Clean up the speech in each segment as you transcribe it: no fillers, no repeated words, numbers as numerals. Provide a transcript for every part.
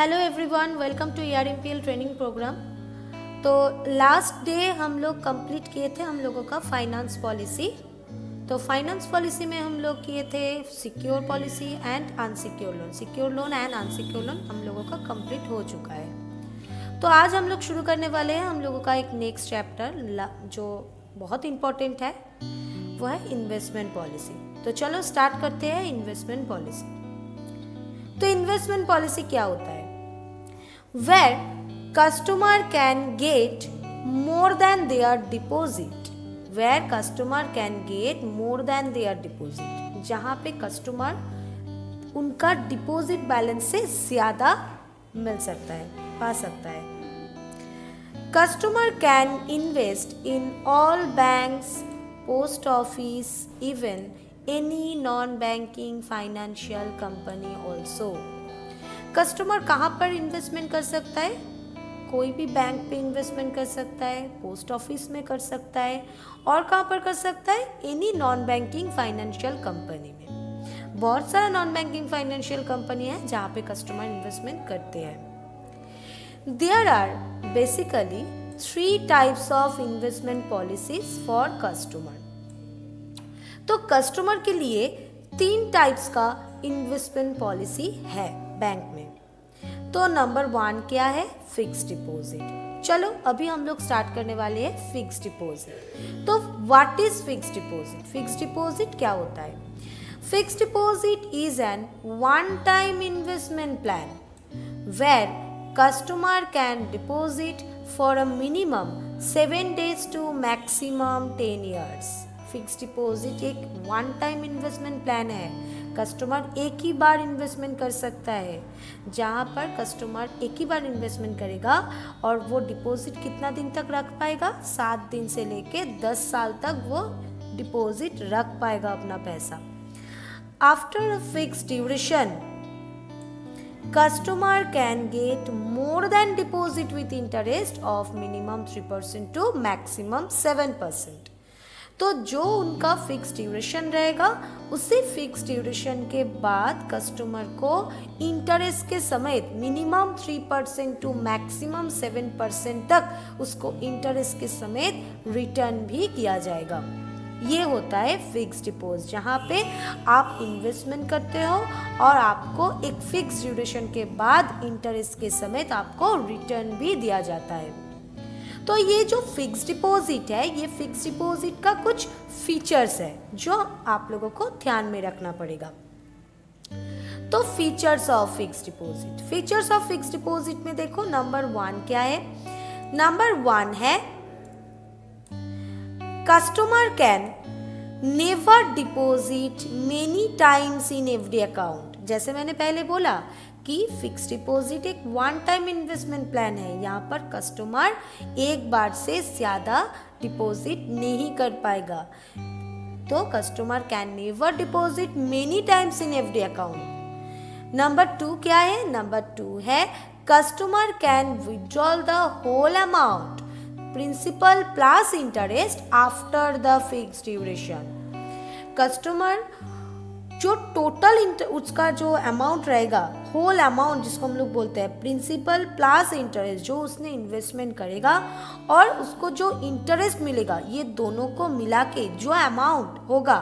Hello everyone, welcome to ERMPL training program. तो last day हम लोग कंप्लीट किए थे हम लोगों का फाइनेंस पॉलिसी। तो फाइनेंस पॉलिसी में हम लोग किए थे secure policy and unsecure loan. Secure loan and unsecure loan हम लोगों का कंप्लीट हो चुका है। तो आज हम लोग शुरू करने वाले हैं हम लोगों का एक नेक्स्ट चैप्टर जो बहुत इम्पोर्टेंट है, वो है इन्वेस्टमेंट पॉलिसी। तो चलो स्टार्ट करते हैं इन्वेस्टमेंट पॉलिसी। तो इन्वेस्टमेंट पॉलिसी क्या होता है? Where customer can get more than their deposit. Where customer can get more than their deposit. जहाँ पे कस्टमर उनका डिपॉजिट बैलेंस से ज़्यादा मिल सकता है, पा सकता है। Customer can invest in all banks, post office, even any non-banking financial company also. Customer कहाँ पर इन्वेस्टमेंट कर सकता है? कोई भी बैंक पे इन्वेस्टमेंट कर सकता है, पोस्ट ऑफिस में कर सकता है, और कहाँ पर कर सकता है? Any non banking financial company में। बहुत सारा नॉन बैंकिंग फाइनेंशियल कंपनी है जहाँ पे कस्टमर इन्वेस्टमेंट करते हैं। There are basically 3 types of investment policies for customer. तो कस्टमर के लिए 3 टाइप्स का इन्वेस्टमेंट पॉलिसी है बैंक में। तो नंबर 1 क्या है? Fix deposit. चलो अभी हम लोग स्टार्ट करने वाले हैं फिक्स डिपॉजिट। तो what is fix deposit? Fix deposit क्या होता है? Fix deposit is an one time investment plan where customer can deposit for a minimum 7 days to maximum 10 years। Fix deposit एक वन टाइम इन्वेस्टमेंट प्लान है। Customer एक ही बार investment कर सकता है, जहाँ पर कस्टमर एक ही बार इन्वेस्टमेंट करेगा और वो डिपॉजिट कितना दिन तक रख पाएगा? 7 दिन से लेके 10 साल तक वो डिपॉजिट रख पाएगा अपना पैसा। After a fix duration customer can get more than deposit with interest of minimum 3% to maximum 7%। तो जो उनका फिक्स ड्यूरेशन रहेगा, उसी फिक्स ड्यूरेशन के बाद कस्टमर को इंटरेस्ट के समेत मिनिमम 3% टू मैक्सिमम 7% तक उसको इंटरेस्ट के समेत रिटर्न भी किया जाएगा। ये होता है फिक्स डिपॉजिट, जहाँ पे आप इन्वेस्टमेंट करते हो और आपको एक फिक्स ड्यूरेशन के बाद इंटरेस्ट के समेत आपको रिटर्न भी दिया जाता है। तो ये जो फिक्स डिपॉजिट है, ये फिक्स डिपॉजिट का कुछ फीचर्स है जो आप लोगों को ध्यान में रखना पड़ेगा। तो features of fix deposit, features of fix deposit में देखो नंबर 1 क्या है? नंबर 1 है customer can never deposit many times in FD account. जैसे मैंने पहले बोला कि फिक्स डिपॉजिट एक वन टाइम इन्वेस्टमेंट प्लान है, यहाँ पर कस्टमर एक बार से ज़्यादा डिपॉजिट नहीं कर पाएगा। तो customer can never deposit many times in FD account. Number 2 क्या है? नंबर 2 है customer can withdrawal the whole amount principal plus interest after the fix duration. Customer जो टोटल उसका जो अमाउंट रहेगा, होल अमाउंट जिसको हम लोग बोलते हैं प्रिंसिपल प्लस इंटरेस्ट, जो उसने इन्वेस्टमेंट करेगा और उसको जो इंटरेस्ट मिलेगा, ये दोनों को मिला के जो अमाउंट होगा,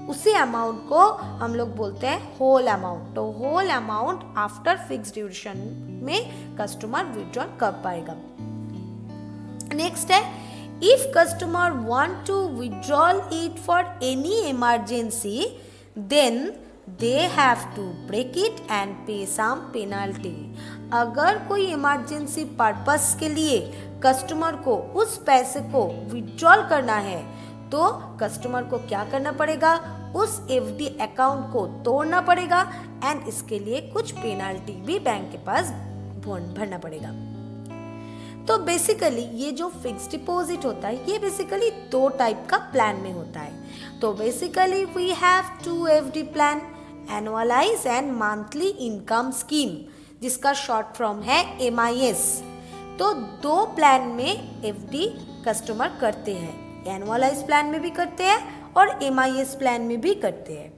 उसी अमाउंट को हम लोग बोलते हैं होल अमाउंट। तो whole amount after fix duration में कस्टमर विथड्रॉ कर पाएगा। नेक्स्ट है if customer want to withdrawal it for any emergency then they have to break it and pay some penalty। अगर कोई इमरजेंसी पर्पस के लिए customer को उस पैसे को विथड्रॉल करना है, तो कस्टमर को क्या करना पड़ेगा? उस एफडी अकाउंट को तोड़ना पड़ेगा एंड इसके लिए कुछ पेनाल्टी भी बैंक के पास भरना पड़ेगा। तो बेसिकली ये जो फिक्स डिपॉजिट होता है, ये बेसिकली 2 टाइप का प्लान में होता है। तो basically we have 2 FD plan, annualise and monthly income scheme, जिसका शॉर्ट फॉर्म है MIS। तो 2 प्लान में एफडी कस्टमर करते हैं, एनुअलाइज प्लान में भी करते हैं और MIS प्लान में भी करते हैं।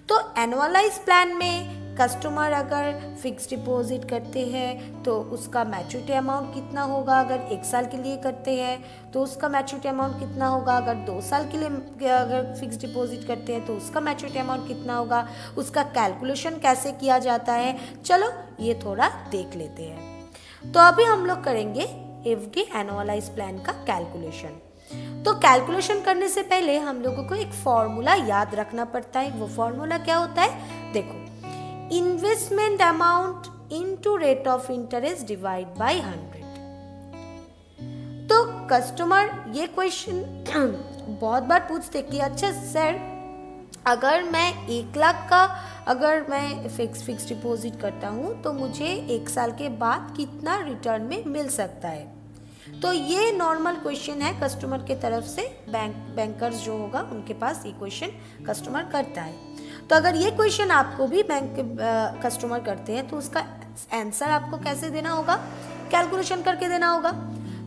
तो एनुअलाइज प्लान में कस्टमर अगर फिक्स डिपॉजिट करते हैं तो उसका मैच्योरिटी अमाउंट कितना होगा, अगर 1 साल के लिए करते हैं तो उसका मैच्योरिटी अमाउंट कितना होगा, अगर 2 साल के लिए अगर फिक्स डिपॉजिट करते हैं तो उसका मैच्योरिटी अमाउंट कितना होगा, उसका कैलकुलेशन कैसे किया जाता है, चलो ये थोड़ा देख लेते हैं। तो अभी हम लोग करेंगे एफडी एनुअलाइज प्लान का कैलकुलेशन। तो कैलकुलेशन करने से पहले हम लोगों को एक फॉर्मूला याद रखना पड़ता है। वो फॉर्मूला क्या होता है, देखो, investment amount into rate of interest divide by 100। तो कस्टमर ये क्वेश्चन बहुत बार पूछते कि अच्छा सर, अगर मैं 1 लाख का अगर मैं फिक्स डिपॉजिट करता हूँ तो मुझे 1 साल के बाद कितना रिटर्न में मिल सकता है। तो ये नॉर्मल क्वेश्चन है कस्टमर के तरफ से, बैंकर्स जो होगा उनके पास ये क्वेश्चन कस्टमर करता है। तो अगर ये क्वेश्चन आपको भी कस्टमर करते हैं तो उसका आंसर आपको कैसे देना होगा, कैलकुलेशन करके देना होगा।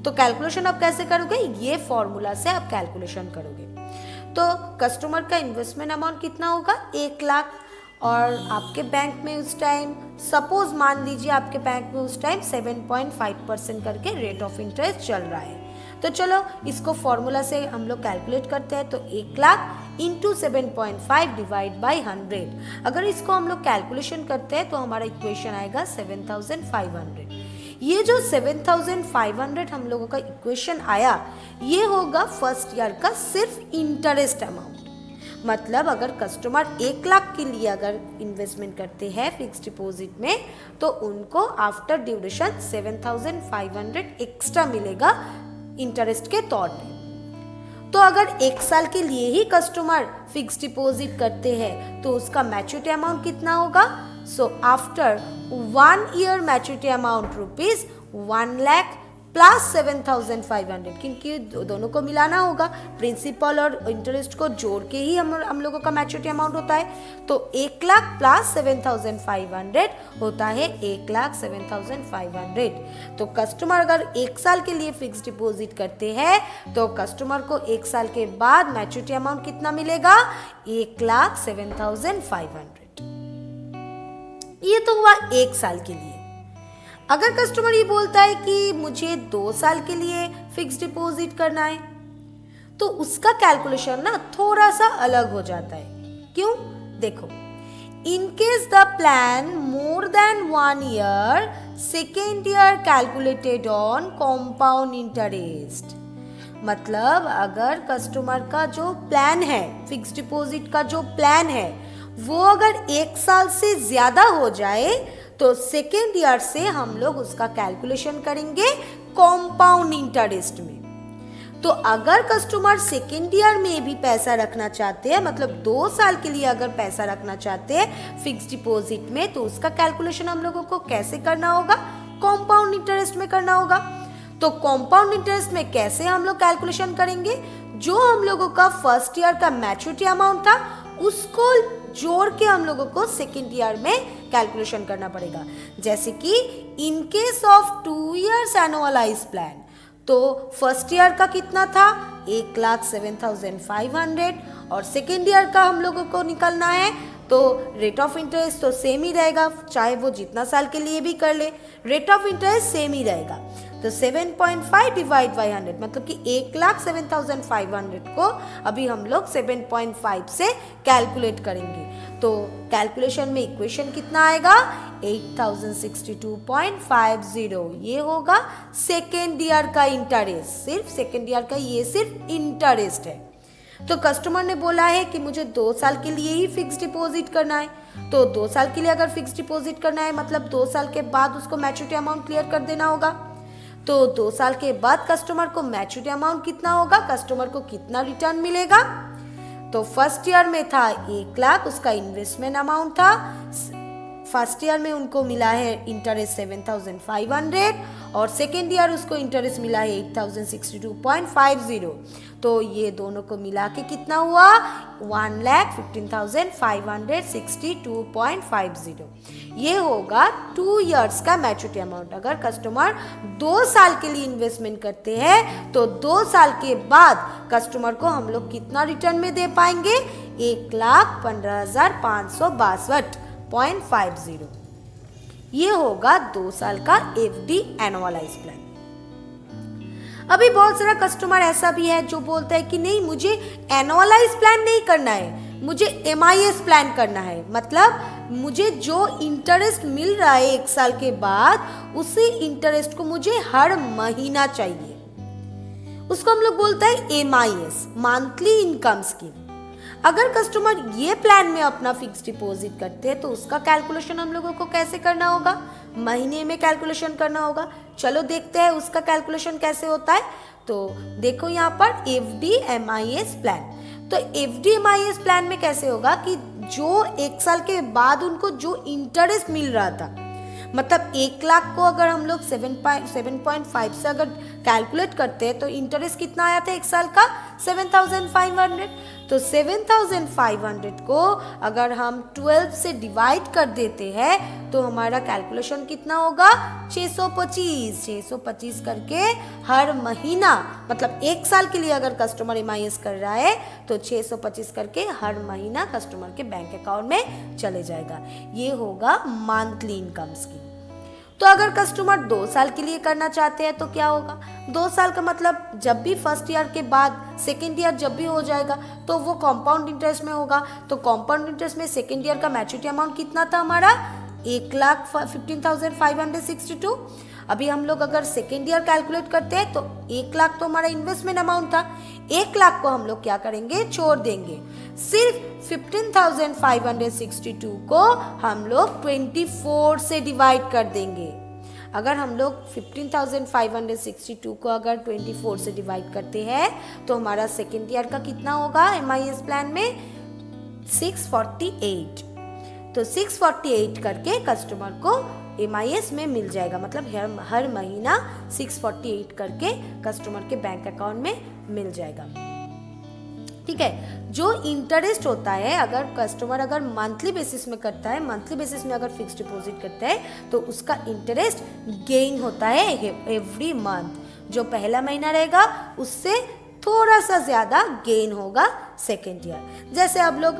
तो कैलकुलेशन आप कैसे करोगे, ये फॉर्मूला से आप कैलकुलेशन करोगे। तो कस्टमर का इन्वेस्टमेंट अमाउंट कितना होगा, 1 लाख, और आपके बैंक में उस टाइम सपोज मान लीजिए आपके बैंक में उस टाइम 7.5% करके रेट ऑफ इंटरेस्ट चल रहा है। तो चलो इसको फॉर्मूला से हम लोग कैलकुलेट करते हैं। तो 1 लाख इंटू 7.5 डिवाइड बाई 100, अगर इसको हम लोग कैलकुलेशन करते हैं तो हमारा इक्वेशन आएगा 7,500। ये जो 7,500 हम लोगों का इक्वेशन आया, ये होगा फर्स्ट ईयर का सिर्फ इंटरेस्ट अमाउंट। मतलब अगर कस्टमर 1 लाख के लिए अगर इन्वेस्टमेंट करते हैं फिक्स डिपॉजिट में तो उनको आफ्टर ड्यूरेशन 7,500 एक्स्ट्रा मिलेगा इंटरेस्ट के तौर पे। तो अगर 1 साल के लिए ही कस्टमर फिक्स डिपॉजिट करते हैं तो उसका मैच्योरिटी अमाउंट कितना होगा, so after 1 year maturity amount rupees 1 lakh plus 7,500, क्योंकि दोनों को मिलाना होगा, प्रिंसिपल और इंटरेस्ट को जोड़ के ही हम लोगों का मैच्योरिटी अमाउंट होता है। तो 1 लाख प्लस 7,500 होता है 1,07,500। तो कस्टमर अगर 1 साल के लिए फिक्स डिपॉजिट करते हैं तो कस्टमर को 1 साल के बाद मैच्योरिटी अमाउंट कितना मिलेगा, 1,07,500। ये तो हुआ 1 साल के लिए। अगर कस्टमर ये बोलता है कि मुझे 2 साल के लिए फिक्स डिपॉजिट करना है तो उसका कैलकुलेशन ना थोड़ा सा अलग हो जाता है। क्यों, देखो, in case the plan more than 1 year, second year calculated on compound interest. मतलब अगर कस्टमर का जो प्लान है, फिक्स डिपॉजिट का जो प्लान है, वो अगर 1 साल से ज्यादा हो जाए तो सेकेंड ईयर से हम लोग उसका कैलकुलेशन करेंगे कॉम्पाउंड इंटरेस्ट में। तो अगर कस्टमर सेकेंड ईयर में भी पैसा रखना चाहते हैं, मतलब 2 साल के लिए अगर पैसा रखना चाहते हैं फिक्स डिपॉजिट में, तो उसका कैलकुलेशन हम लोगों को कैसे करना होगा, कॉम्पाउंड इंटरेस्ट में करना होगा। तो कॉम्पाउंड इंटरेस्ट में कैसे हम लोग कैलकुलेशन करेंगे, जो हम लोगों का फर्स्ट ईयर का मैच्योरिटी अमाउंट था उसको जोड़ के हम लोगों को सेकेंड ईयर में कैलकुलेशन करना पड़ेगा। जैसे कि in case of 2 years annualise plan, तो फर्स्ट ईयर का कितना था, 1,07,500, और सेकेंड ईयर का हम लोगों को निकलना है तो रेट ऑफ इंटरेस्ट तो सेम ही रहेगा, चाहे वो जितना साल के लिए भी कर ले, रेट ऑफ इंटरेस्ट सेम ही रहेगा। तो 7.5 डिवाइड बाई 100, मतलब कि 1,07,500 को अभी हम लोग 7.5 से कैलकुलेट करेंगे। तो कैलकुलेशन में इक्वेशन कितना आएगा, 8,062.50। ये होगा सेकेंड ईयर का इंटरेस्ट, सिर्फ सेकेंड ईयर का ये सिर्फ इंटरेस्ट है। तो कस्टमर ने बोला है कि मुझे 2 साल के लिए ही फिक्स डिपॉजिट करना है, तो 2 साल के लिए अगर फिक्स डिपॉजिट करना है मतलब 2 साल के बाद उसको मैच्योरिटी अमाउंट क्लियर कर देना होगा। तो 2 साल के बाद कस्टमर को मैच्योरिटी अमाउंट कितना होगा, कस्टमर को कितना रिटर्न मिलेगा। तो फर्स्ट ईयर में था 1 लाख, उसका इन्वेस्टमेंट अमाउंट था, फर्स्ट ईयर में उनको मिला है इंटरेस्ट 7,500 और सेकेंड ईयर उसको इंटरेस्ट मिला है 8,062.50। तो ये दोनों को मिला के कितना हुआ, 1,15,562.50। ये होगा 2 इयर्स का मैच्योरिटी अमाउंट। अगर कस्टमर 2 साल के लिए इन्वेस्टमेंट करते हैं तो 2 साल के बाद कस्टमर को हम लोग कितना रिटर्न में दे पाएंगे, 1,15,562। 7.50। ये होगा 2 साल का FD एनुअलाइज प्लान। अभी बहुत सारा कस्टमर ऐसा भी है जो बोलता है कि नहीं, मुझे एनुअलाइज प्लान नहीं करना है, मुझे MIS प्लान करना है। मतलब मुझे जो इंटरेस्ट मिल रहा है 1 साल के बाद, उसी इंटरेस्ट को मुझे हर महीना चाहिए। उसको हम लोग बोलते हैं MIS, मंथली इनकम स्कीम। अगर कस्टमर ये प्लान में अपना फिक्स डिपॉजिट करते हैं तो उसका कैलकुलेशन हम लोगों को कैसे करना होगा? महीने में कैलकुलेशन करना होगा। चलो देखते हैं उसका कैलकुलेशन कैसे होता है। तो देखो यहाँ पर FD MIS प्लान। तो FD MIS प्लान में कैसे होगा कि जो 1 साल के बाद उनको जो इंटरेस्ट मिल रहा था, मतलब 1 लाख को अगर हम लोग 7.5 से अगर कैलकुलेट करते हैं तो इंटरेस्ट कितना आया था 1 साल का? 7,500। तो 7,500 को अगर हम 12 से डिवाइड कर देते हैं तो हमारा कैलकुलेशन कितना होगा? 625 करके हर महीना, मतलब 1 साल के लिए अगर कस्टमर MIS कर रहा है तो 625 करके हर महीना कस्टमर के बैंक अकाउंट में चले जाएगा। ये होगा मंथली इनकम स्कीम। तो अगर कस्टमर 2 साल के लिए करना चाहते हैं तो क्या होगा? 2 साल का मतलब जब भी फर्स्ट ईयर के बाद सेकेंड ईयर जब भी हो जाएगा तो वो कंपाउंड इंटरेस्ट में होगा। तो कंपाउंड इंटरेस्ट में सेकेंड ईयर का मैच्योरिटी अमाउंट कितना था हमारा? 1,15,562। अभी हम लोग अगर सेकेंड ईयर कैलकुलेट करते हैं तो 1 लाख तो हमारा इन्वेस्टमेंट अमाउंट था। 1 लाख को हम लोग क्या करेंगे? छोड़ देंगे। सिर्फ 15,562 को हम लोग 24 से डिवाइड कर देंगे। अगर हम लोग 15,562 को अगर 24 से डिवाइड करते हैं तो हमारा सेकेंड ईयर का कितना होगा MIS प्लान में? 648। तो 648 करके कस्टमर को MIS में मिल जाएगा। मतलब हर महीना 648 करके कस्टमर के बैंक अकाउंट में मिल जाएगा। ठीक है। जो इंटरेस्ट होता है, अगर कस्टमर अगर मंथली बेसिस में करता है, मंथली बेसिस में अगर फिक्स डिपॉजिट करता है तो उसका इंटरेस्ट गेन होता है एवरी मंथ। जो पहला महीना रहेगा उससे थोड़ा सा ज़्यादा गेन होगा सेकेंड ईयर। जैसे अब लोग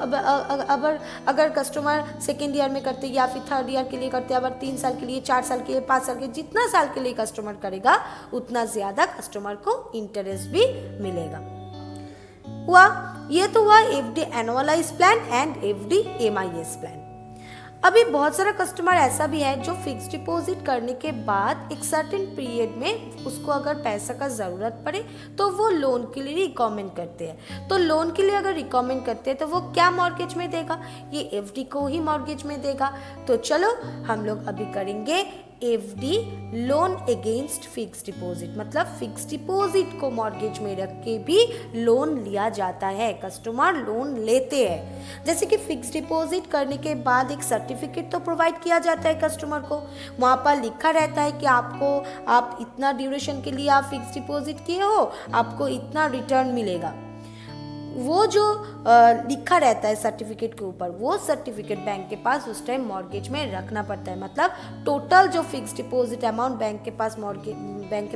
अगर कस्टमर सेकेंड ईयर में करते या फिर थर्ड ईयर के लिए करते, अगर 3 साल के लिए, 4 साल के लिए, 5 साल के लिए, जितना साल के लिए कस्टमर करेगा उतना ज़्यादा कस्टमर को इंटरेस्ट भी मिलेगा। हुआ, ये तो हुआ FD annualise plan and FD MIS plan. अभी बहुत सारा कस्टमर ऐसा भी है जो फिक्स डिपॉजिट करने के बाद एक सर्टेन पीरियड में उसको अगर पैसा का ज़रूरत पड़े तो वो लोन के लिए रिकमेंड करते हैं। तो लोन के लिए अगर रिकमेंड करते हैं तो वो क्या मॉर्गेज में देगा? ये FD को ही मॉर्गेज में देगा। तो चलो हम लोग अभी करेंगे FD loan against fix deposit. मतलब फिक्स डिपॉजिट को मॉर्गेज में रख के भी लोन लिया जाता है, कस्टमर लोन लेते हैं। जैसे कि फिक्स डिपॉजिट करने के बाद एक सर्टिफिकेट तो प्रोवाइड किया जाता है कस्टमर को। वहाँ पर लिखा रहता है कि आप इतना ड्यूरेशन के लिए आप फिक्स डिपॉजिट किए हो, आपको इतना रिटर्न मिलेगा। वो जो लिखा रहता है सर्टिफिकेट के ऊपर, वो सर्टिफिकेट बैंक के पास उस टाइम मॉर्गेज में रखना पड़ता है। मतलब टोटल जो फिक्स डिपॉजिट अमाउंट बैंक के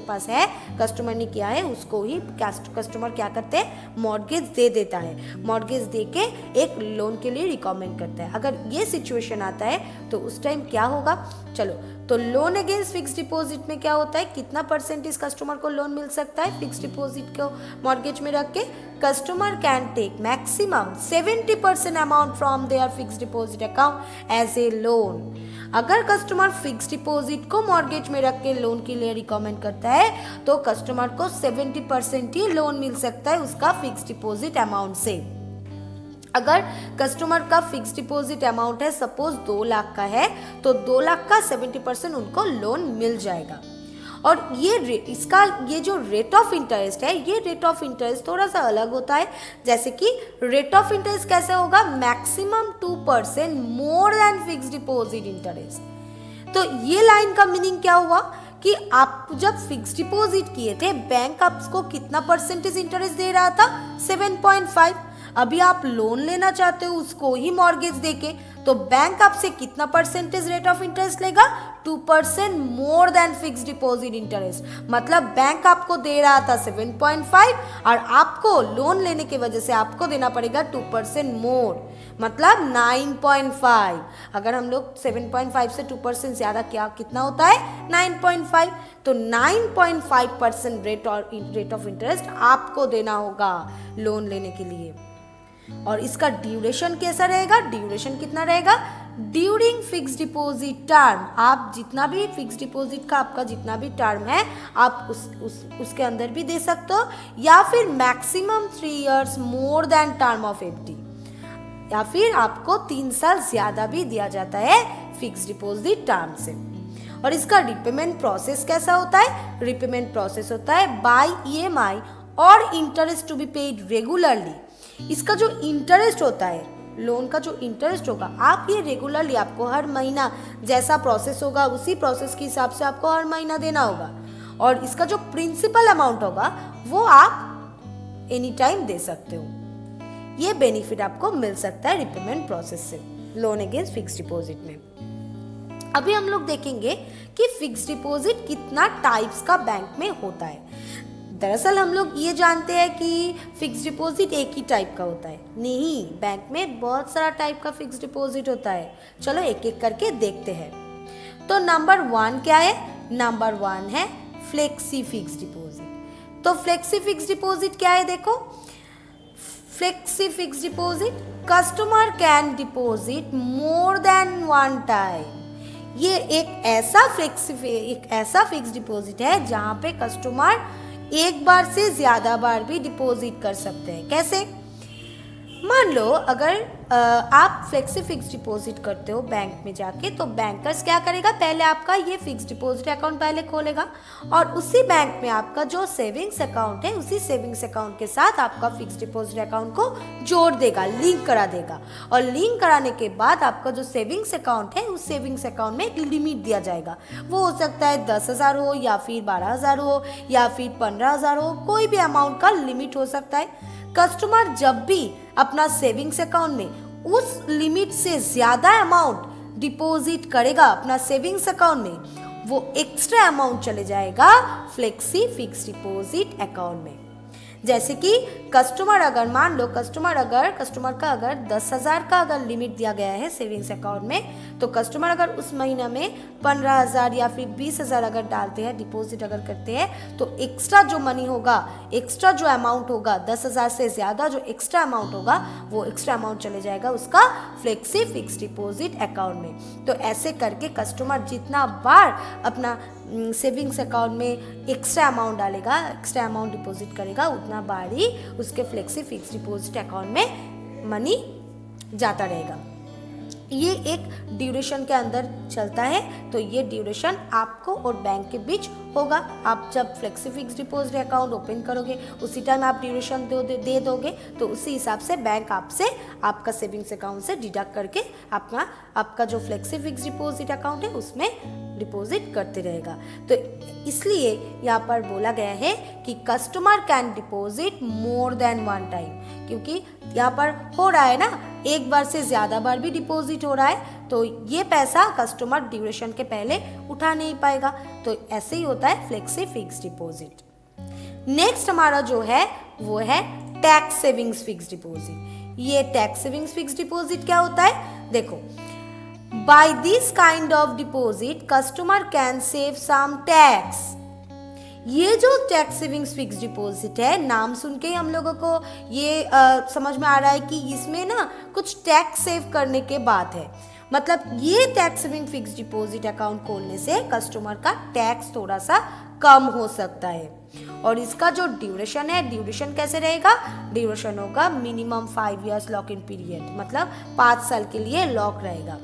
पास है, कस्टमर ने किया है, उसको ही कस्टमर क्या करते हैं? मॉर्गेज दे देता है। मॉर्गेज दे के एक लोन के लिए रिकमेंड करता है। अगर ये सिचुएशन आता है तो उस टाइम क्या होगा? चलो, तो लोन अगेंस्ट फिक्स डिपॉजिट में क्या होता है? कितना परसेंटेज कस्टमर को लोन मिल सकता है फिक्स डिपॉजिट को मॉर्गेज में रख के? Customer can take maximum 70% amount from their fix deposit account as a loan. अगर कस्टमर फिक्स डिपॉजिट को मॉर्गेज में रख के लोन के लिए रिकमेंड करता है तो कस्टमर को 70% ही लोन मिल सकता है उसका फिक्स डिपॉजिट अमाउंट से। अगर कस्टमर का फिक्स डिपॉजिट अमाउंट है सपोज 2 लाख का है तो 2 लाख का 70% उनको लोन मिल जाएगा। और ये जो रेट ऑफ इंटरेस्ट है, ये रेट ऑफ इंटरेस्ट थोड़ा सा अलग होता है। जैसे कि रेट ऑफ इंटरेस्ट कैसे होगा? Maximum 2% more than fix deposit interest. तो ये लाइन का मीनिंग क्या हुआ कि आप जब फिक्स डिपॉजिट किए थे, बैंक आपको कितना परसेंटेज इंटरेस्ट दे रहा था? 7.5। अभी आप लोन लेना चाहते हो उसको ही मॉर्गेज देके, तो बैंक आपसे कितना परसेंटेज रेट ऑफ इंटरेस्ट लेगा? 2% more than fix deposit interest. मतलब बैंक आपको दे रहा था 7.5 और आपको लोन लेने की वजह से आपको देना पड़ेगा 2% मोर। मतलब 9.5। अगर हम लोग 7.5 से 2% ज़्यादा क्या कितना होता है 9.5, तो 9.5% रेट ऑफ इंटरेस्ट आपको देना होगा लोन लेने के लिए। और इसका ड्यूरेशन कैसा रहेगा, ड्यूरेशन कितना रहेगा, ड्यूरिंग फिक्स डिपॉजिट टर्म, आप जितना भी फिक्स डिपॉजिट का आपका जितना भी टर्म है आप उसके अंदर भी दे सकते हो, या फिर maximum 3 years more than term of FD, या फिर आपको 3 साल ज्यादा भी दिया जाता है फिक्स डिपॉजिट टर्म से। और इसका रिपेमेंट प्रोसेस कैसा होता है, रिपेमेंट प्रोसेस होता है बाय ईएमआई और interest to be paid regularly. इसका जो इंटरेस्ट होता है, लोन का जो इंटरेस्ट होगा, आप ये रेगुलरली आपको हर महीना जैसा प्रोसेस होगा उसी प्रोसेस के हिसाब से आपको हर महीना देना होगा। और इसका जो प्रिंसिपल अमाउंट होगा वो आप एनी टाइम दे सकते हो। ये बेनिफिट आपको मिल सकता है रिपेमेंट प्रोसेस से लोन अगेंस्ट फिक्स डिपॉजिट में। अभी हम लोग देखेंगे कि फिक्स डिपॉजिट कितना टाइप्स का बैंक में होता है। दरअसल हम लोग ये जानते हैं कि फिक्स डिपॉजिट एक ही टाइप का होता है, नहीं, बैंक में बहुत सारा टाइप का फिक्स डिपॉजिट होता है। चलो एक एक करके देखते हैं। तो नंबर 1 क्या है, नंबर 1 है फ्लेक्सी फिक्स डिपॉजिट। तो फ्लेक्सी फिक्स डिपॉजिट क्या है, देखो, flexi fix deposit, customer can deposit more than 1 time. ये एक ऐसा फिक्स डिपॉजिट है जहां पे कस्टमर एक बार से ज्यादा बार भी डिपॉजिट कर सकते हैं। कैसे, मान लो अगर आप फ्लेक्सी फिक्स डिपॉजिट करते हो बैंक में जाके, तो बैंकर्स क्या करेगा, पहले आपका ये फिक्स डिपॉजिट अकाउंट पहले खोलेगा और उसी बैंक में आपका जो सेविंग्स अकाउंट है उसी सेविंग्स अकाउंट के साथ आपका फिक्स डिपॉजिट अकाउंट को जोड़ देगा, लिंक करा देगा। और लिंक कराने के बाद आपका जो सेविंग्स अकाउंट है उस सेविंग्स अकाउंट में एक लिमिट दिया जाएगा। वो हो सकता है 10,000 हो या फिर 12,000 हो या फिर 15,000 हो, कोई भी अमाउंट का लिमिट हो सकता है। कस्टमर जब भी अपना सेविंग्स अकाउंट में उस लिमिट से ज्यादा अमाउंट डिपॉजिट करेगा अपना सेविंग्स अकाउंट में, वो एक्स्ट्रा अमाउंट चले जाएगा फ्लेक्सी फिक्स डिपॉजिट अकाउंट में। जैसे कि कस्टमर अगर मान लो कस्टमर का अगर 10,000 का अगर लिमिट दिया गया है सेविंग्स अकाउंट में, तो कस्टमर अगर उस महीना में 15,000 या फिर 20,000 अगर डालते हैं, डिपॉजिट अगर करते हैं, तो एक्स्ट्रा जो मनी होगा, एक्स्ट्रा जो अमाउंट होगा, 10,000 से ज्यादा जो एक्स्ट्रा अमाउंट होगा, वो एक्स्ट्रा अमाउंट चले जाएगा उसका फ्लेक्सी फिक्स डिपॉजिट अकाउंट में। तो ऐसे करके कस्टमर जितना बार अपना सेविंग्स अकाउंट में एक्स्ट्रा अमाउंट डालेगा, एक्स्ट्रा अमाउंट डिपॉजिट करेगा, उतना बार ही उसके फ्लेक्सी फिक्स डिपॉजिट अकाउंट में मनी जाता रहेगा। ये एक ड्यूरेशन के अंदर चलता है, तो ये ड्यूरेशन आपको और बैंक के बीच होगा। आप जब flexi fix deposit account open करोगे उसी टाइम आप ड्यूरेशन दे दोगे, तो उसी हिसाब से बैंक आपसे आपका सेविंग्स अकाउंट से डिडक्ट करके आपका जो फ्लेक्सी फिक्स डिपॉजिट अकाउंट है उसमें डिपॉजिट करते रहेगा। तो इसलिए यहाँ पर बोला गया है कि customer can deposit more than 1 time, क्योंकि यहाँ पर हो रहा है ना, एक बार से ज्यादा बार भी डिपॉजिट हो रहा है, तो ये पैसा कस्टमर ड्यूरेशन के पहले उठा नहीं पाएगा। तो ऐसे ही होता है फ्लेक्सी फिक्स डिपॉजिट। नेक्स्ट हमारा जो है वो है टैक्स सेविंग्स फिक्स डिपॉजिट। ये टैक्स सेविंग्स फिक्स डिपॉजिट क्या होता है, देखो, by this kind of deposit customer can save some tax. ये जो टैक्स सेविंग्स फिक्स डिपॉजिट है, नाम सुन के ही हम लोगों को ये समझ में आ रहा है कि इसमें ना कुछ टैक्स सेव करने के बात है। मतलब ये tax saving fix deposit account खोलने से कस्टमर का टैक्स थोड़ा सा कम हो सकता है। और इसका जो ड्यूरेशन है, ड्यूरेशन कैसे रहेगा, ड्यूरेशन होगा minimum 5 years lock in period, मतलब 5 साल के लिए लॉक रहेगा।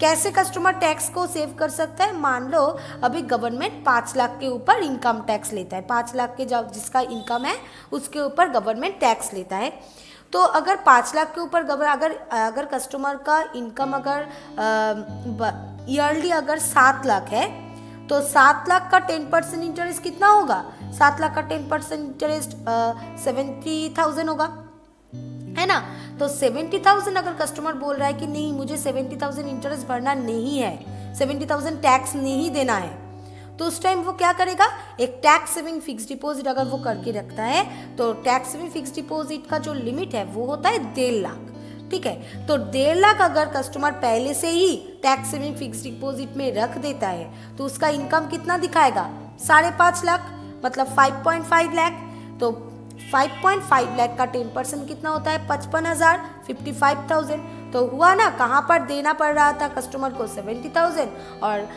कैसे कस्टमर टैक्स को सेव कर सकता है, मान लो अभी गवर्नमेंट 5 लाख के ऊपर इनकम टैक्स लेता है, 5 लाख के जिसका इनकम है उसके ऊपर गवर्नमेंट टैक्स लेता है। तो अगर 5 लाख के ऊपर अगर कस्टमर का इनकम अगर ईयरली अगर 7 लाख है, तो 7 लाख का 10% इंटरेस्ट कितना होगा, 7 लाख का 10% इंटरेस्ट 70,000 होगा, है ना। तो 70,000 अगर कस्टमर बोल रहा है कि नहीं, मुझे 70,000 इंटरेस्ट भरना नहीं है, 70,000 टैक्स नहीं देना है, तो उस टाइम वो क्या करेगा, एक टैक्स सेविंग फिक्स डिपॉजिट अगर वो करके रखता है, तो टैक्स सेविंग फिक्स डिपॉजिट का जो लिमिट है वो होता है 1.5 लाख। ठीक है। तो 1.5 लाख अगर कस्टमर पहले से ही टैक्स सेविंग फिक्स डिपॉजिट में रख देता है तो उसका इनकम कितना दिखाएगा, 5.5 लाख, मतलब 5.5 लाख। तो 5.5 लाख का 10% कितना होता है, 55,000, 55,000। तो हुआ ना, कहाँ पर देना पड़ रहा था कस्टमर को 70,000 और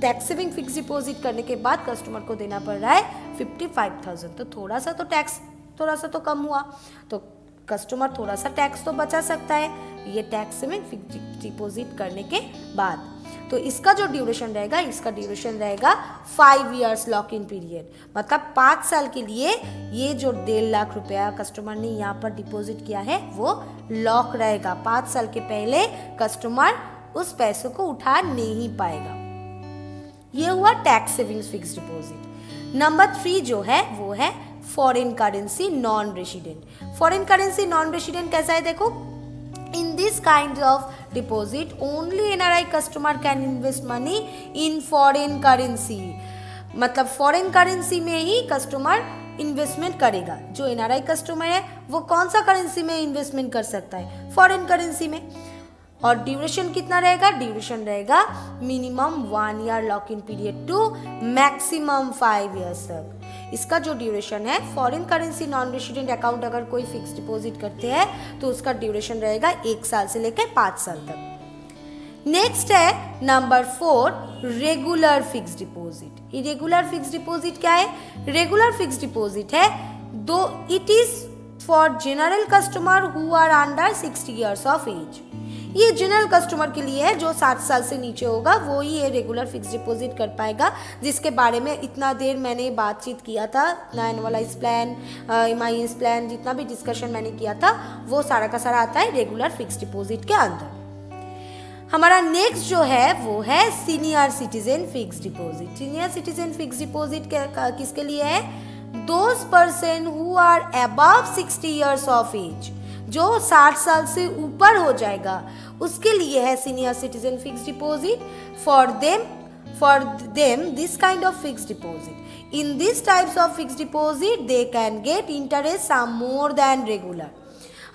टैक्स सेविंग फिक्स डिपॉजिट करने के बाद कस्टमर को देना पड़ रहा है 55,000। तो थोड़ा सा तो टैक्स थोड़ा सा तो कम हुआ, तो कस्टमर थोड़ा सा टैक्स तो बचा सकता है ये टैक्स सेविंग फिक्स डिपॉजिट करने के बाद। तो इसका जो ड्यूरेशन रहेगा, इसका ड्यूरेशन रहेगा 5 इयर्स लॉक इन पीरियड, मतलब 5 साल के लिए ये जो 1.5 लाख रुपया कस्टमर ने यहाँ पर डिपॉजिट किया है वो लॉक रहेगा। 5 साल के पहले कस्टमर उस पैसों को उठा नहीं पाएगा। ये हुआ tax savings fix deposit. Number 3 जो है वो है foreign currency non resident. Foreign currency non resident कैसा है, देखो, in this kind of deposit only NRI customer can invest money in foreign currency, मतलब फॉरेन करेंसी में ही कस्टमर इन्वेस्टमेंट करेगा। जो NRI कस्टमर है वो कौन सा करेंसी में इन्वेस्टमेंट कर सकता है, फॉरेन करेंसी में। और ड्यूरेशन कितना रहेगा, ड्यूरेशन रहेगा minimum 1 year lock in period to maximum 5 years तक। इसका जो ड्यूरेशन है, foreign currency non resident account अगर कोई फिक्स डिपॉजिट करते हैं तो उसका ड्यूरेशन रहेगा 1 साल से लेकर 5 साल तक। नेक्स्ट है number 4 regular fix deposit. Regular fix deposit क्या है, रेगुलर फिक्स डिपॉजिट है दो it is for general customer who are under 60 years of age. ये जनरल कस्टमर के लिए है, जो 60 साल से नीचे होगा वो ही ये रेगुलर फिक्स डिपॉजिट कर पाएगा, जिसके बारे में इतना देर मैंने बातचीत किया था। एनुअलाइज प्लान, एमआईएस प्लान, जितना भी डिस्कशन मैंने किया था वो सारा का सारा आता है रेगुलर फिक्स डिपॉजिट के अंदर। हमारा नेक्स्ट जो है वो है senior citizen fix deposit. Senior citizen fix deposit किसके लिए है, those person who are above 60 years of age, जो 60 साल से ऊपर हो जाएगा उसके लिए है senior citizen fix deposit. For them this kind of fix deposit, in this types of fix deposit they can get interest some more than regular.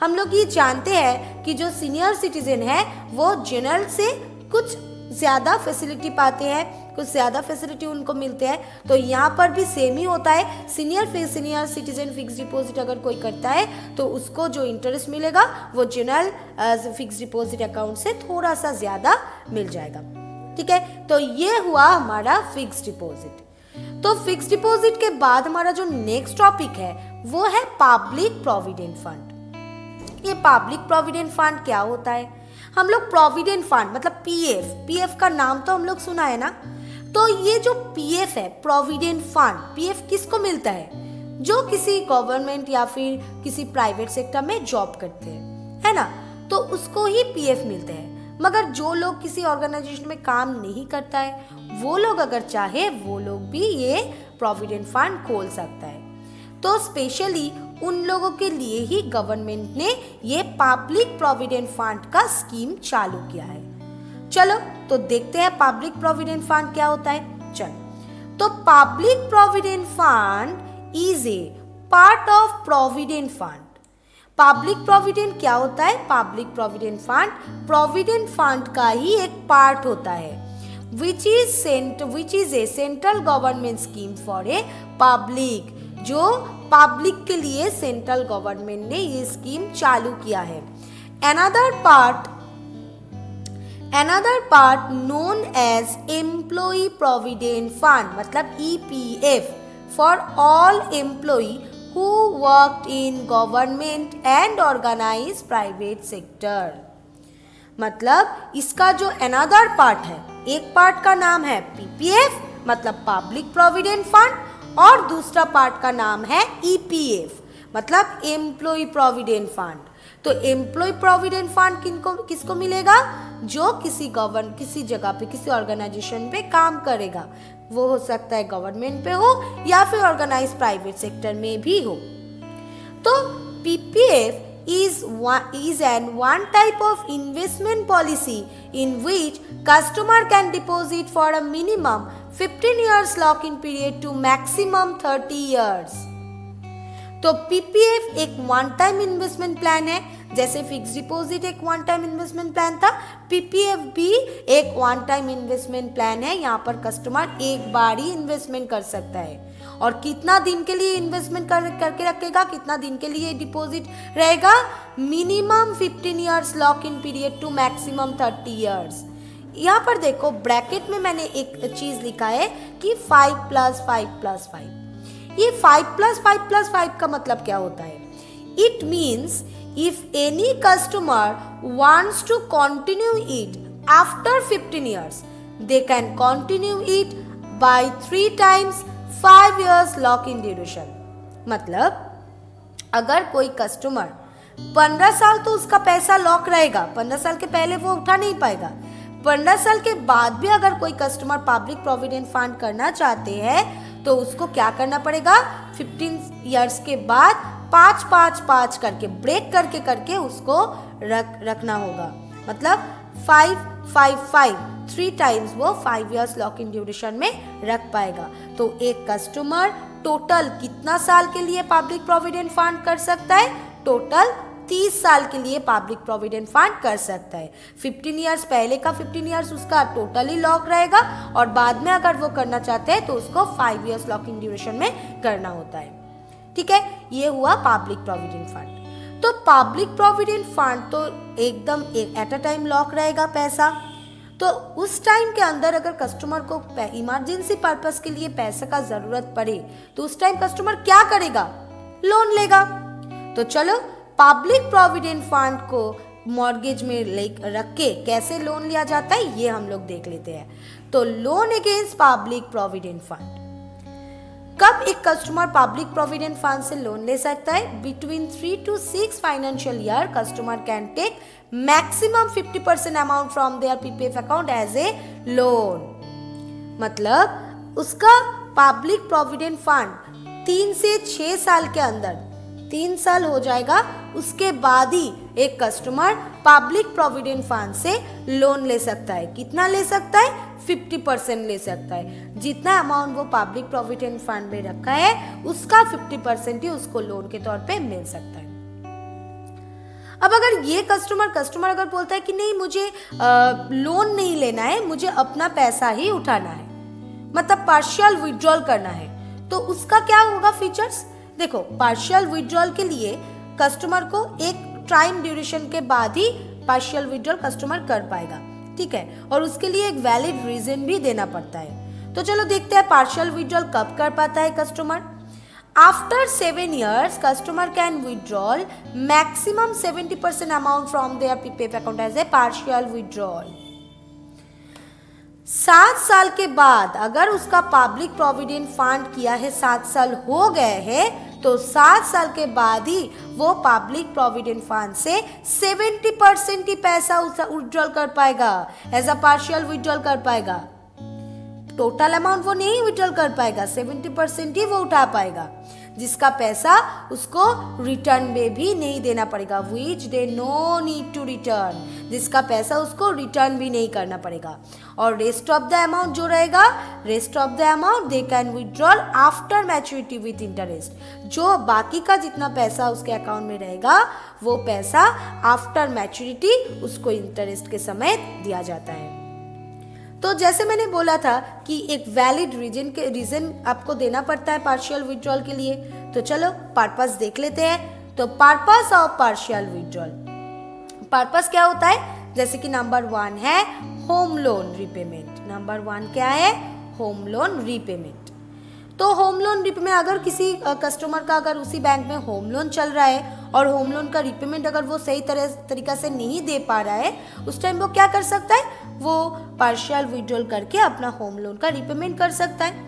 हम लोग ये जानते हैं कि जो सीनियर सिटीजन है वो जनरल से कुछ ज़्यादा फैसिलिटी पाते हैं, कुछ ज़्यादा फैसिलिटी उनको मिलते हैं। तो यहाँ पर भी सेम ही होता है, सीनियर सिटीजन फिक्स डिपॉजिट अगर कोई करता है तो उसको जो इंटरेस्ट मिलेगा वो जनरल फिक्स डिपॉजिट अकाउंट से थोड़ा सा ज़्यादा मिल जाएगा। ठीक है, तो ये हुआ हमारा फिक्स डिपॉजिट। तो फिक्स डिपॉजिट के बाद हमारा जो नेक्स्ट टॉपिक है वो है पब्लिक प्रोविडेंट फंड। ये पब्लिक प्रोविडेंट फंड क्या होता है, हम लोग प्रोविडेंट फंड मतलब पीएफ का नाम तो हम लोग सुना है ना। तो ये जो पीएफ है, प्रोविडेंट फंड, पीएफ किसको मिलता है, जो किसी गवर्नमेंट या फिर किसी प्राइवेट सेक्टर में जॉब करते हैं, है ना, तो उसको ही पीएफ मिलते हैं। मगर जो लोग किसी ऑर्गेनाइजेशन में काम नहीं करता है वो लोग अगर चाहे वो लोग भी ये प्रोविडेंट फंड खोल सकता है। तो स्पेशली उन लोगों के लिए ही गवर्नमेंट ने ये पब्लिक प्रोविडेंट फंड का स्कीम चालू किया है। चलो तो देखते हैं पब्लिक प्रोविडेंट फंड क्या होता है। चलो, तो public provident fund is a part of provident fund. Public provident क्या होता है, पब्लिक प्रोविडेंट प्रोविडेंट फंड का ही एक पार्ट होता है, which is a central government scheme for a public, जो पब्लिक के लिए सेंट्रल गवर्नमेंट ने ये स्कीम चालू किया है। Another part known as employee provident fund, मतलब EPF, for all employee who worked in government and organise private sector. मतलब इसका जो अनदर पार्ट है, एक पार्ट का नाम है पीपीएफ मतलब पब्लिक प्रोविडेंट फंड, और दूसरा पार्ट का नाम है ईपीएफ मतलब एम्प्लॉय प्रोविडेंट फंड। तो एम्प्लॉय प्रोविडेंट फंड किसको मिलेगा, जो किसी जगह पे किसी ऑर्गेनाइजेशन पे काम करेगा, वो हो सकता है गवर्नमेंट पे हो या फिर ऑर्गेनाइज प्राइवेट सेक्टर में भी हो। तो PPF is an one type of investment policy in which customer can deposit for a minimum 15 years lock-in period to maximum 30 years. तो पीपीएफ एक वन टाइम इन्वेस्टमेंट प्लान है जैसे फिक्स डिपॉजिट एक one time investment plan था, PPF भी एक one time investment plan है। यहाँ पर कस्टमर एक बार ही इन्वेस्टमेंट कर सकता है और कितना दिन के लिए इन्वेस्टमेंट करके रखेगा, कितना दिन के लिए डिपॉजिट रहेगा, minimum 15 years lock in period to maximum 30 years. यहाँ पर देखो ब्रैकेट में मैंने एक चीज लिखा है कि 5+5+5। ये 5+5+5 का मतलब क्या होता है? It means if any customer wants to continue it after 15 years they can continue it by 3 times 5 years lock in duration. मतलब अगर कोई कस्टमर 15 साल तो उसका पैसा लॉक रहेगा, 15 साल के पहले वो उठा नहीं पाएगा। 15 साल के बाद भी अगर कोई कस्टमर पब्लिक प्रोविडेंट फंड करना चाहते हैं तो उसको क्या करना पड़ेगा? 15 ईयर्स के बाद 5-5-5 करके ब्रेक करके उसको रखना होगा। मतलब 5-5-5 3 times वो 5 years लॉक इन ड्यूरेशन में रख पाएगा। तो एक कस्टमर टोटल कितना साल के लिए पब्लिक प्रोविडेंट फंड कर सकता है? टोटल 30 साल के लिए पब्लिक प्रोविडेंट फंड कर सकता है। 15 ईयर्स पहले का 15 ईयर्स उसका टोटली लॉक रहेगा और बाद में अगर वो करना चाहते हैं तो उसको 5 years लॉक इन ड्यूरेशन में करना होता है। ठीक है, ये हुआ पब्लिक प्रोविडेंट फंड। तो पब्लिक प्रोविडेंट फंड तो एकदम एट अ टाइम लॉक रहेगा पैसा। तो उस टाइम के अंदर अगर कस्टमर को इमरजेंसी पर्पस के लिए पैसे का जरूरत पड़े तो उस टाइम कस्टमर क्या करेगा? लोन लेगा। तो चलो पब्लिक प्रोविडेंट फंड को मॉर्गेज में रख के कैसे लोन लिया जाता है ये हम लोग देख लेते हैं। तो loan against public provident fund, कब एक कस्टमर पब्लिक प्रोविडेंट फंड से लोन ले सकता है? Between 3 to 6 financial year customer can take maximum 50% amount from their PPF account as a loan. मतलब उसका पब्लिक प्रोविडेंट फंड 3 से 6 साल के अंदर 3 साल हो जाएगा, उसके बाद ही एक कस्टमर पब्लिक प्रोविडेंट फंड से लोन ले सकता है। कितना ले सकता है? 50% ले सकता है। जितना अमाउंट वो पब्लिक प्रोविडेंट फंड में रखा है उसका 50% ही उसको लोन के तौर पे मिल सकता है। अब अगर ये कस्टमर अगर बोलता है कि नहीं मुझे लोन नहीं लेना है, मुझे अपना पैसा ही उठाना है, मतलब पार्शियल विड्रॉल करना है, तो उसका क्या होगा फीचर्स? देखो पार्शियल विड्रॉल के लिए कस्टमर को एक टाइम ड्यूरेशन के बाद ही पार्शियल विड्रॉल कस्टमर कर पाएगा। ठीक है, और उसके लिए एक वैलिड रीजन भी देना पड़ता है। तो चलो देखते हैं पार्शियल विड्रॉल कब कर पाता है customer. After 7 years customer can withdrawal maximum 70% amount from their PPF account as a partial withdrawal. 7 साल के बाद अगर उसका पब्लिक प्रोविडेंट फंड किया है 7 साल हो गए हैं तो 7 साल के बाद ही वो पब्लिक प्रोविडेंट फंड से 70% ही पैसा विड्रॉल कर पाएगा, एज अ पार्शियल विड्रॉल कर पाएगा। टोटल अमाउंट वो नहीं विड्रॉल कर पाएगा, 70% ही वो उठा पाएगा, जिसका पैसा उसको रिटर्न में भी नहीं देना पड़ेगा, which they no need to return, जिसका पैसा उसको रिटर्न भी नहीं करना पड़ेगा। और रेस्ट ऑफ द अमाउंट जो रहेगा, rest of the amount they can withdrawal after maturity with interest. जो बाकी का जितना पैसा उसके अकाउंट में रहेगा वो पैसा आफ्टर मैच्योरिटी उसको इंटरेस्ट के समय दिया जाता है। तो जैसे मैंने बोला था कि एक वैलिड रीजन आपको देना पड़ता है पार्शियल विड्रॉल के लिए। तो चलो पर्पस देख लेते हैं। तो purpose of partial withdrawal, purpose क्या होता है? जैसे कि नंबर 1 है होम लोन रीपेमेंट। नंबर 1 क्या है? Home loan repayment. तो होम लोन रीपेमेंट, अगर किसी कस्टमर का अगर उसी बैंक में होम लोन चल रहा है और होम लोन का रीपेमेंट अगर वो सही तरीका से नहीं दे पा रहा है, उस टाइम वो क्या कर सकता है? वो पार्शियल विड्रॉल करके अपना होम लोन का रीपेमेंट कर सकता है।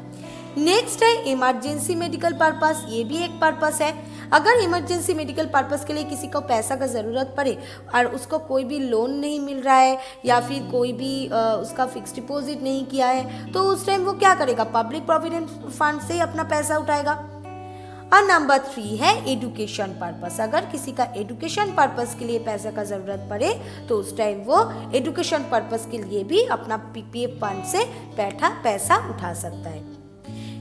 नेक्स्ट है इमरजेंसी मेडिकल पर्पस। ये भी एक पर्पस है। अगर इमरजेंसी मेडिकल पर्पस के लिए किसी को पैसा का ज़रूरत पड़े और उसको कोई भी लोन नहीं मिल रहा है या फिर कोई भी उसका फिक्स डिपॉजिट नहीं किया है, तो उस टाइम वो क्या करेगा? पब्लिक प्रोविडेंट फंड से ही अपना पैसा उठाएगा। और नंबर 3 है एजुकेशन पर्पस। अगर किसी का एजुकेशन पर्पस के लिए पैसे का ज़रूरत पड़े तो उस टाइम वो एजुकेशन पर्पस के लिए भी अपना पीपीएफ फंड से बैठा पैसा उठा सकता है।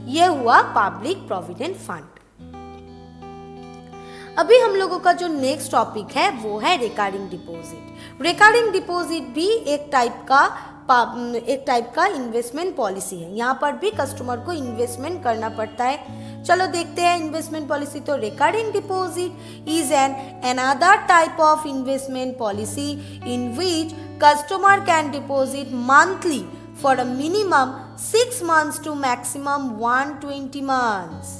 यह हुआ पब्लिक प्रोविडेंट फंड। अभी हम लोगों का जो नेक्स्ट टॉपिक है वो है रिकरिंग डिपॉजिट। रिकरिंग डिपॉजिट भी एक टाइप का इन्वेस्टमेंट पॉलिसी है। यहाँ पर भी कस्टमर को इन्वेस्टमेंट करना पड़ता है। चलो देखते हैं इन्वेस्टमेंट पॉलिसी। तो recurring deposit is an another type of investment policy in which customer can deposit monthly for a minimum 6 months to maximum 120 months।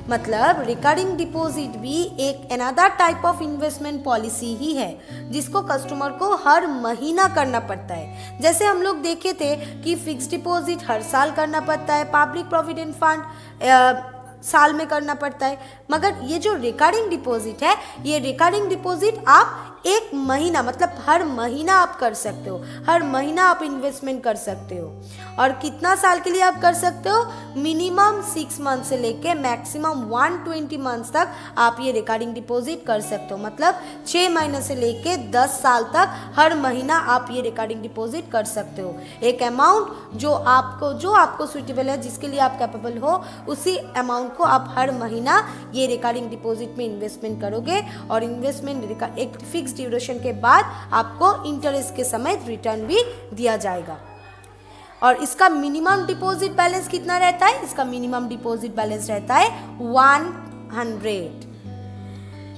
मतलब रिकरिंग डिपॉजिट भी एक another type of investment policy ही है जिसको customer को हर महीना करना पड़ता है। जैसे हम लोग देखे थे कि फिक्स डिपॉजिट हर साल करना पड़ता है, पब्लिक प्रोविडेंट फंड साल में करना पड़ता है, मगर ये जो रिकरिंग डिपॉजिट है, ये रिकरिंग डिपॉजिट आप एक महीना मतलब हर महीना आप कर सकते हो, हर महीना आप इन्वेस्टमेंट कर सकते हो। और कितना साल के लिए आप कर सकते हो? मिनिमम 6 मंथ से लेके मैक्सिमम 120 मंथ्स तक आप ये रिकरिंग डिपॉजिट कर सकते हो। मतलब 6 महीने से लेके 10 साल तक हर महीना आप ये रिकरिंग डिपॉजिट कर सकते हो। एक अमाउंट जो आपको सुइटेबल है, जिसके लिए आप कैपेबल हो, उसी अमाउंट को आप हर महीना ये रिकरिंग डिपॉजिट में इन्वेस्टमेंट करोगे और इन्वेस्टमेंट एक फिक्स ड्यूरेशन के बाद आपको इंटरेस्ट के समेत रिटर्न भी दिया जाएगा। और इसका मिनिमम डिपॉजिट बैलेंस कितना रहता है? इसका मिनिमम डिपॉजिट बैलेंस रहता है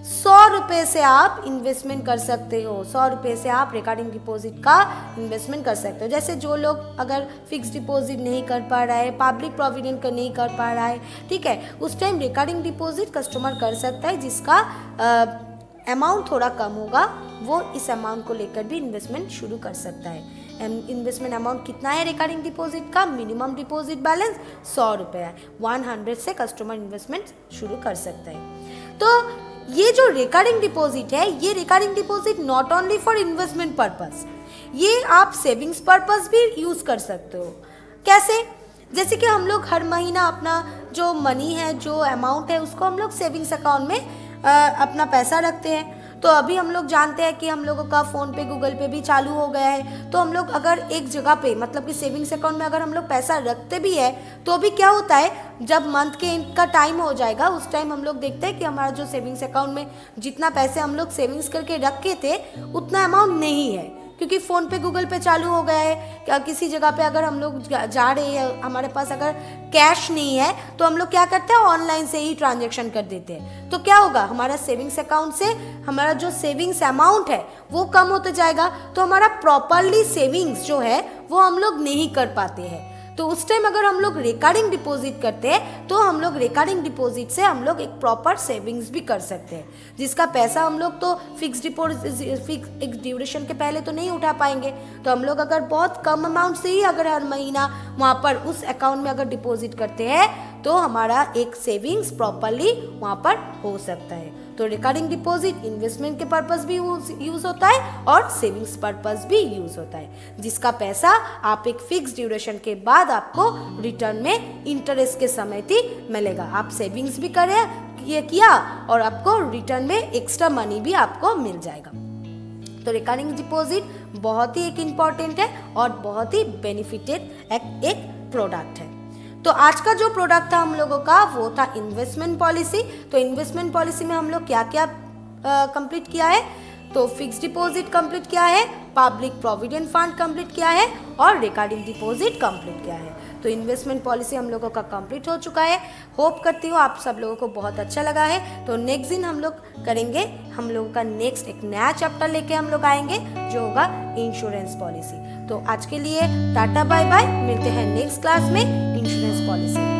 100 रुपए से आप इन्वेस्टमेंट कर सकते हो। 100 रुपए से आप रिकरिंग डिपॉजिट का इन्वेस्टमेंट कर सकते हो। जैसे जो लोग अगर फिक्स डिपॉजिट नहीं कर पा रहा है, पब्लिक प्रोविडेंट का नहीं कर पा रहा है, ठीक है, उस टाइम रिकरिंग डिपॉजिट कस्टमर कर सकता है, जिसका अमाउंट थोड़ा कम होगा, वो इस अमाउंट को लेकर भी इन्वेस्टमेंट शुरू कर सकता है। इन्वेस्टमेंट अमाउंट कितना है रिकरिंग डिपॉजिट का? मिनिमम डिपॉजिट बैलेंस 100 रुपये है। 100 से कस्टमर इन्वेस्टमेंट शुरू कर सकता है। तो ये जो रिकरिंग डिपॉजिट है, ये recurring deposit not only for investment purpose, ये आप सेविंग्स पर्पस भी यूज कर सकते हो। कैसे? जैसे कि हम लोग हर महीना अपना जो मनी है, जो अमाउंट है, उसको हम लोग सेविंग्स अकाउंट में अपना पैसा रखते हैं। तो अभी हम लोग जानते हैं कि हम लोगों का फ़ोन पे, गूगल पे भी चालू हो गया है। तो हम लोग अगर एक जगह पे मतलब कि सेविंग्स अकाउंट में अगर हम लोग पैसा रखते भी है, तो अभी क्या होता है, जब मंथ के एंड का टाइम हो जाएगा, उस टाइम हम लोग देखते हैं कि हमारा जो सेविंग्स अकाउंट में जितना पैसे हम लोग सेविंग्स करके रखे थे, उतना अमाउंट नहीं है, क्योंकि फ़ोन पे, गूगल पे चालू हो गया है। किसी जगह पे अगर हम लोग जा रहे हैं, हमारे पास अगर कैश नहीं है, तो हम लोग क्या करते हैं, ऑनलाइन से ही ट्रांजैक्शन कर देते हैं। तो क्या होगा, हमारा सेविंग्स अकाउंट से हमारा जो सेविंग्स अमाउंट है वो कम होते जाएगा। तो हमारा प्रॉपरली सेविंग्स जो है वो हम लोग नहीं कर पाते हैं। तो उस टाइम अगर हम लोग रिकरिंग डिपॉजिट करते हैं, तो हम लोग रिकरिंग डिपॉजिट से हम लोग एक प्रॉपर सेविंग्स भी कर सकते हैं, जिसका पैसा हम लोग तो फिक्स डिपॉजिट फिक्स एक ड्यूरेशन के पहले तो नहीं उठा पाएंगे। तो हम लोग अगर बहुत कम अमाउंट से ही अगर हर महीना वहाँ पर उस अकाउंट में अगर डिपॉजिट करते हैं, तो हमारा एक सेविंग्स प्रॉपरली वहाँ पर हो सकता है। तो रिकरिंग डिपॉजिट इन्वेस्टमेंट के पर्पस भी यूज होता है और सेविंग्स पर्पस भी यूज होता है, जिसका पैसा आप एक फिक्स ड्यूरेशन के बाद आपको रिटर्न में इंटरेस्ट के समेत ही मिलेगा। आप सेविंग्स भी ये किया और आपको रिटर्न में एक्स्ट्रा मनी भी आपको मिल जाएगा। तो रिकरिंग डिपॉजिट बहुत ही एक इम्पॉर्टेंट है और बहुत ही बेनिफिटेड एक प्रोडक्ट है। तो आज का जो प्रोडक्ट था हम लोगों का, वो था इन्वेस्टमेंट पॉलिसी। तो इन्वेस्टमेंट पॉलिसी में हम लोग क्या क्या कंप्लीट किया है? तो फिक्स डिपॉजिट कंप्लीट किया है, पब्लिक प्रोविडेंट फंड कंप्लीट किया है और रिकरिंग डिपॉजिट कंप्लीट किया है। तो इन्वेस्टमेंट पॉलिसी हम लोगों का कंप्लीट हो चुका है। होप करती हूँ आप सब लोगों को बहुत अच्छा लगा है। तो नेक्स्ट दिन हम लोग करेंगे, हम लोगों का नेक्स्ट एक नया चैप्टर लेके हम लोग आएंगे, जो होगा इंश्योरेंस पॉलिसी। तो आज के लिए टाटा बाय बाय, मिलते हैं नेक्स्ट क्लास में इंश्योरेंस पॉलिसी।